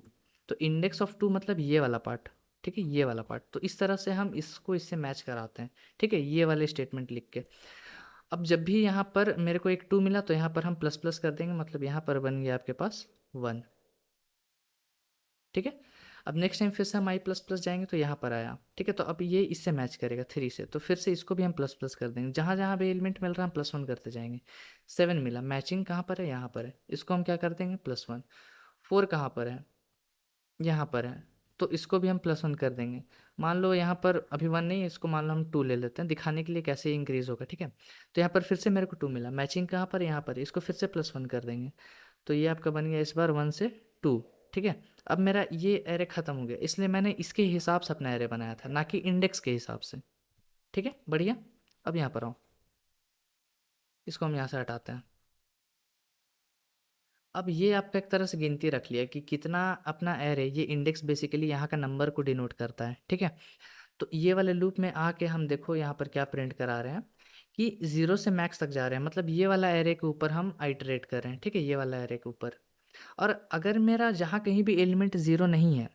तो इंडेक्स ऑफ 2 मतलब ये वाला पार्ट। ठीक है, ये वाला पार्ट। तो इस तरह से हम इसको इससे मैच कराते हैं। ठीक है, ये वाले स्टेटमेंट लिख के अब जब भी यहाँ पर मेरे को एक 2 मिला तो यहाँ पर हम प्लस प्लस कर देंगे, मतलब यहाँ पर बन गया आपके पास 1। ठीक है, अब नेक्स्ट टाइम फिर से हम आई प्लस प्लस जाएंगे तो यहाँ पर आया। ठीक है, तो अब ये इससे मैच करेगा 3 से, तो फिर से इसको भी हम प्लस प्लस कर देंगे, जहाँ जहाँ भी एलिमेंट मिल रहा है हम +1 करते जाएंगे। 7 मिला, मैचिंग कहाँ पर है, यहाँ पर है, इसको हम क्या कर देंगे +1। 4 कहाँ पर है, यहाँ पर है, तो इसको भी हम +1 कर देंगे। मान लो यहाँ पर अभी 1 नहीं है, इसको मान लो हम 2 ले लेते हैं दिखाने के लिए कैसे इंक्रीज होगा। ठीक है, तो यहाँ पर फिर से मेरे को 2 मिला, मैचिंग कहाँ पर है, यहाँ पर, इसको फिर से +1 कर देंगे। तो ये आपका बन गया इस बार 1 से 2। ठीक है, अब मेरा ये एरे ख़त्म हो गया, इसलिए मैंने इसके हिसाब से अपना एरे बनाया था, ना कि इंडेक्स के हिसाब से। ठीक है, बढ़िया। अब यहाँ पर आओ, इसको हम यहाँ से हटाते हैं। अब ये आपका एक तरह से गिनती रख लिया कि कितना अपना एरे, ये इंडेक्स बेसिकली यहाँ का नंबर को डिनोट करता है। ठीक है, तो ये वाले लूप में आके हम देखो यहाँ पर क्या प्रिंट करा रहे हैं कि 0 से मैक्स तक जा रहे हैं, मतलब ये वाला एरे के ऊपर हम आइटरेट कर रहे हैं। ठीक है, ये वाला एरे के ऊपर। और अगर मेरा जहाँ कहीं भी एलिमेंट 0 नहीं है,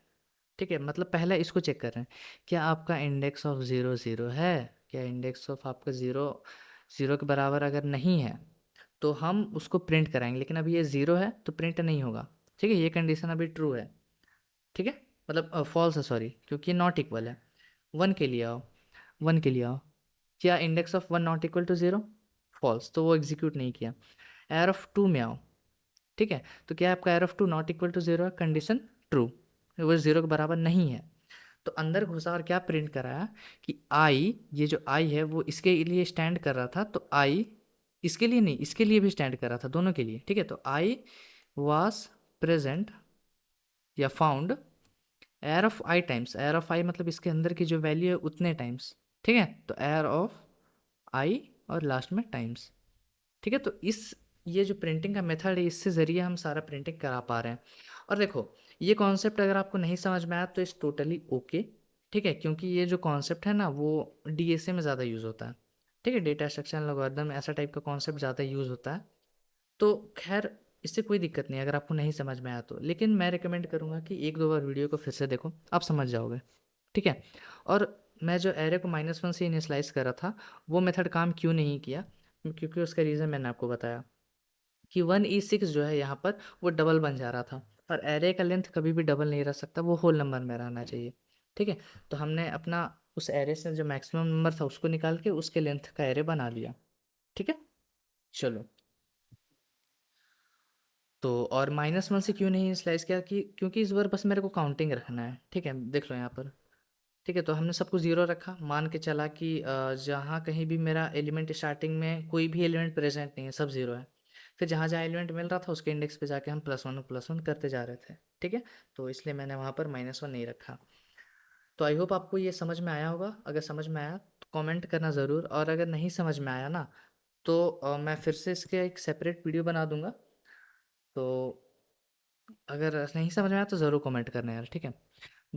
ठीक है, मतलब पहले इसको चेक कर रहे हैं, क्या आपका इंडेक्स ऑफ 0 0 है, क्या इंडेक्स ऑफ आपका 0 0 के बराबर अगर नहीं है तो हम उसको प्रिंट कराएंगे, लेकिन अभी ये 0 है तो प्रिंट नहीं होगा। ठीक है, ये कंडीशन अभी ट्रू है। ठीक है, मतलब फॉल्स है, सॉरी, क्योंकि नॉट इक्वल है। 1 के लिए आओ, 1 के लिए आओ, क्या index of 1 not equal to 0, false, तो वो एग्जीक्यूट नहीं किया। एयर ऑफ 2 में आओ। ठीक है, तो क्या आपका arr of 2 not equal to 0 है, कंडीशन ट्रू, वो 0 के बराबर नहीं है। तो अंदर घुसा और क्या प्रिंट कराया कि आई, ये जो आई है वो इसके लिए स्टैंड कर रहा था, तो आई इसके लिए नहीं, इसके लिए भी स्टैंड कर रहा था, दोनों के लिए। ठीक है, तो आई वाज प्रेजेंट या found arr of i times, arr of i मतलब इसके अंदर की जो वैल्यू है उतने टाइम्स। ठीक है, तो एयर ऑफ आई और लास्ट में टाइम्स। ठीक है, तो इस ये जो प्रिंटिंग का मेथड है इससे ज़रिए हम सारा प्रिंटिंग करा पा रहे हैं। और देखो ये कॉन्सेप्ट अगर आपको नहीं समझ में आया तो इट्स टोटली ओके। ठीक है, क्योंकि ये जो कॉन्सेप्ट है ना वो डीएसए में ज़्यादा यूज़ होता है। ठीक है, डेटा स्ट्रक्चर एल्गोरिथम ऐसा टाइप का कॉन्सेप्ट ज़्यादा यूज़ होता है। तो खैर इससे कोई दिक्कत नहीं अगर आपको नहीं समझ में आया तो, लेकिन मैं रिकमेंड करूँगा कि एक दो बार वीडियो को फिर से देखो, आप समझ जाओगे। ठीक है, और मैं जो एरे को -1 से इनिशलाइज कर रहा था वो मेथड काम क्यों नहीं किया, क्योंकि उसका रीज़न मैंने आपको बताया कि 1E6 जो है यहाँ पर वो डबल बन जा रहा था, और एरे का लेंथ कभी भी डबल नहीं रह सकता, वो होल नंबर में रहना चाहिए। ठीक है, तो हमने अपना उस एरे से जो मैक्सिमम नंबर था उसको निकाल के उसके लेंथ का एरे बना लिया। ठीक है, चलो तो और -1 से क्यों नहीं स्लाइस किया कि क्योंकि इस बार बस मेरे को काउंटिंग रखना है, ठीक है? देख लो यहाँ पर, ठीक है? तो हमने सब कुछ 0 रखा, मान के चला कि जहाँ कहीं भी मेरा एलिमेंट स्टार्टिंग में कोई भी एलिमेंट प्रेज़ेंट नहीं है, सब 0 है। फिर जहाँ-जहाँ एलिमेंट मिल रहा था उसके इंडेक्स पे जाके हम +1 करते जा रहे थे, ठीक है? तो इसलिए मैंने वहाँ पर -1 नहीं रखा। तो आई होप आपको ये समझ में आया होगा। अगर समझ में आया तो कमेंट करना ज़रूर, और अगर नहीं समझ में आया ना तो मैं फिर से इसके एक सेपरेट वीडियो बना दूंगा। तो अगर नहीं समझ में आया तो ज़रूर कमेंट करना यार, ठीक है?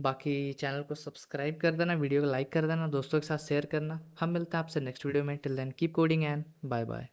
बाकी चैनल को सब्सक्राइब कर देना, वीडियो को लाइक कर देना, दोस्तों के साथ शेयर करना। हम मिलते हैं आपसे नेक्स्ट वीडियो में। Till then keep coding and bye bye.